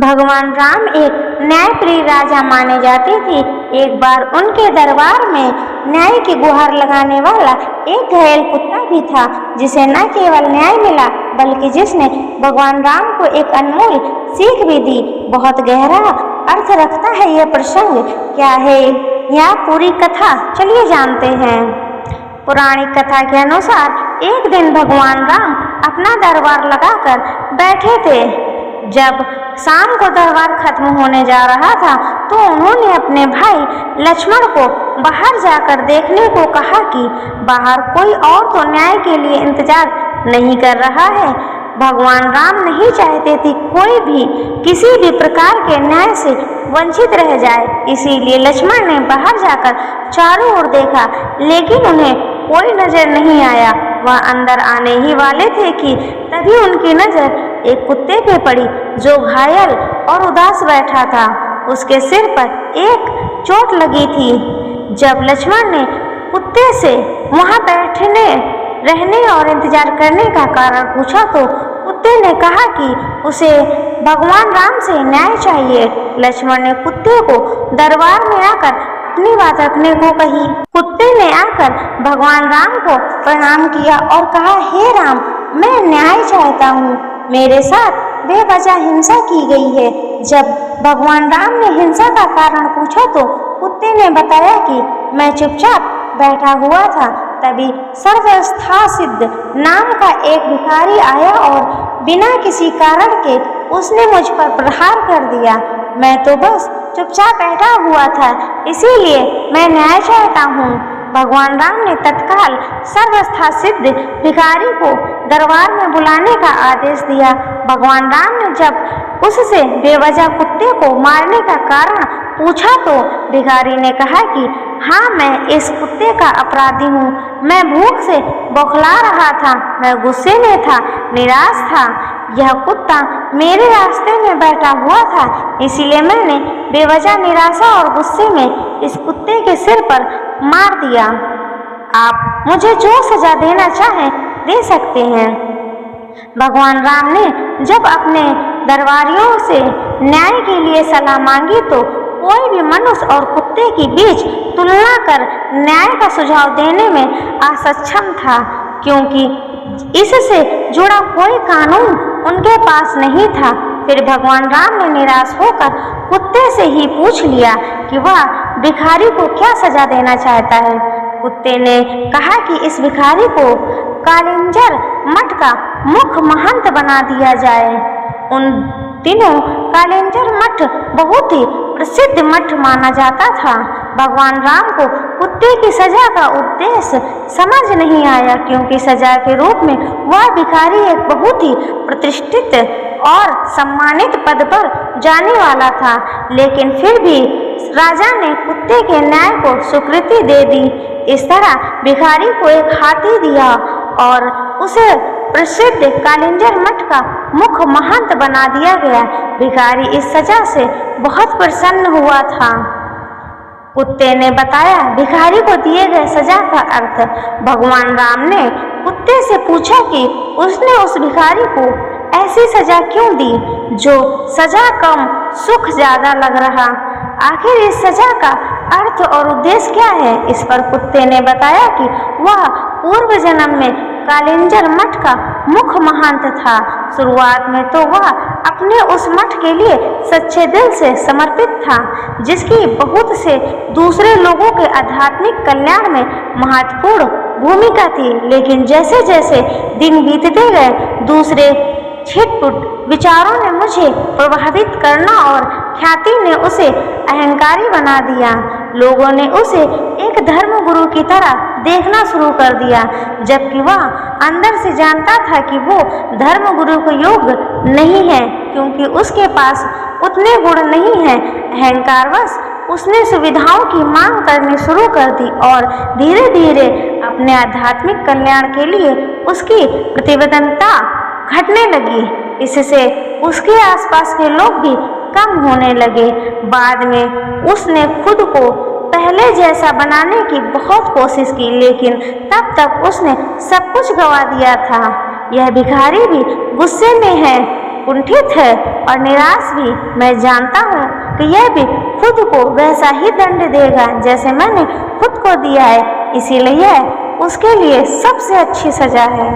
भगवान राम एक न्यायप्रिय राजा माने जाते थे। एक बार उनके दरबार में न्याय की गुहार लगाने वाला एक घायल कुत्ता भी था, जिसे न केवल न्याय मिला बल्कि जिसने भगवान राम को एक अनमोल सीख भी दी। बहुत गहरा अर्थ रखता है यह प्रसंग। क्या है यह पूरी कथा, चलिए जानते हैं। पुरानी कथा के अनुसार एक दिन भगवान राम अपना दरबार लगाकर बैठे थे। जब शाम को दरबार खत्म होने जा रहा था तो उन्होंने अपने भाई लक्ष्मण को बाहर जाकर देखने को कहा कि बाहर कोई और तो न्याय के लिए इंतजार नहीं कर रहा है। भगवान राम नहीं चाहते थे कोई भी किसी भी प्रकार के न्याय से वंचित रह जाए, इसीलिए लक्ष्मण ने बाहर जाकर चारों ओर देखा, लेकिन उन्हें कोई नजर नहीं आया। वह अंदर आने ही वाले थे कि तभी उनकी नजर एक कुत्ते पे पड़ी जो घायल और उदास बैठा था। उसके सिर पर एक चोट लगी थी। जब लक्ष्मण ने कुत्ते से वहां बैठने, रहने और इंतजार करने का कारण पूछा तो कुत्ते ने कहा कि उसे भगवान राम से न्याय चाहिए। लक्ष्मण ने कुत्ते को दरबार में आकर अपनी बात रखने को कही। कुत्ते ने आकर भगवान राम को प्रणाम किया और कहा, हे राम, मैं न्याय चाहता हूँ। मेरे साथ बेवजह हिंसा की गई है। जब भगवान राम ने हिंसा का कारण पूछा तो कुत्ते ने बताया कि मैं चुपचाप बैठा हुआ था, तभी सर्वस्था सिद्ध नाम का एक भिखारी आया और बिना किसी कारण के उसने मुझ पर प्रहार कर दिया। मैं तो बस चुपचाप बैठा हुआ था, इसीलिए मैं न्याय चाहता हूँ। भगवान राम ने तत्काल सर्वस्था सिद्ध भिखारी को दरबार में बुलाने का आदेश दिया। भगवान राम ने जब उससे बेवजह कुत्ते को मारने का कारण पूछा तो भिखारी ने कहा कि हाँ, मैं इस कुत्ते का अपराधी हूँ। मैं भूख से बौखला रहा था, मैं गुस्से में था, निराश था। यह कुत्ता मेरे रास्ते में बैठा हुआ था, इसीलिए मैंने बेवजह निराशा और गुस्से में इस कुत्ते के सिर पर मार दिया। आप मुझे जो सजा देना चाहें दे सकते हैं। भगवान राम ने जब अपने दरबारियों से न्याय के लिए सलाह मांगी तो कोई भी मनुष्य और कुत्ते के बीच तुलना कर न्याय का सुझाव देने में असक्षम था, क्योंकि इससे जुड़ा कोई कानून उनके पास नहीं था। फिर भगवान राम ने निराश होकर कुत्ते से ही पूछ लिया कि वह भिखारी को क्या सजा देना चाहता है। कुत्ते ने कहा कि इस भिखारी को कालिंजर मठ का मुख्य महंत बना दिया जाए। उन दिनों कालिंजर मठ बहुत ही प्रसिद्ध मठ माना जाता था। भगवान राम को कुत्ते की सजा का उद्देश्य समझ नहीं आया, क्योंकि सजा के रूप में वह भिखारी एक बहुत ही प्रतिष्ठित और सम्मानित पद पर जाने वाला था। लेकिन फिर भी राजा ने कुत्ते के न्याय को स्वीकृति दे दी। इस तरह भिखारी को एक हाथी दिया और उसे प्रसिद्ध कालिंजर मठ का मुख्य महंत बना दिया गया। भिखारी इस सजा से बहुत प्रसन्न हुआ था। कुत्ते ने बताया भिखारी को दिए गए सजा का अर्थ। भगवान राम ने कुत्ते से पूछा कि उसने उस भिखारी को ऐसी सजा क्यों दी जो सजा कम सुख ज्यादा लग रहा। आखिर इस सजा का अर्थ और उद्देश्य क्या है। इस पर कुत्ते ने बताया कि वह पूर्व जन्म में कालिंजर मठ का मुख्य महंत था। शुरुआत में तो वह अपने उस मठ के लिए सच्चे दिल से समर्पित था, जिसकी बहुत से दूसरे लोगों के आध्यात्मिक कल्याण में महत्वपूर्ण भूमिका थी। लेकिन जैसे जैसे दिन बीतते गए, दूसरे छिटपुट विचारों ने मुझे प्रभावित करना और ख्याति ने उसे अहंकारी बना दिया। लोगों ने उसे एक धर्म गुरु की तरह देखना शुरू कर दिया, जबकि वह अंदर से जानता था कि वो धर्म गुरु को योग्य नहीं है, क्योंकि उसके पास उतने गुण नहीं हैं। अहंकारवश उसने सुविधाओं की मांग करनी शुरू कर दी और धीरे धीरे अपने आध्यात्मिक कल्याण के लिए उसकी प्रतिबद्धता घटने लगी। इससे उसके आसपास के लोग भी कम होने लगे। बाद में उसने खुद को पहले जैसा बनाने की बहुत कोशिश की, लेकिन तब तक उसने सब कुछ गंवा दिया था। यह भिखारी भी गुस्से में है कुंठित है और निराश भी। मैं जानता हूँ कि यह भी खुद को वैसा ही दंड देगा जैसे मैंने खुद को दिया है, इसीलिए यह उसके लिए सबसे अच्छी सजा है।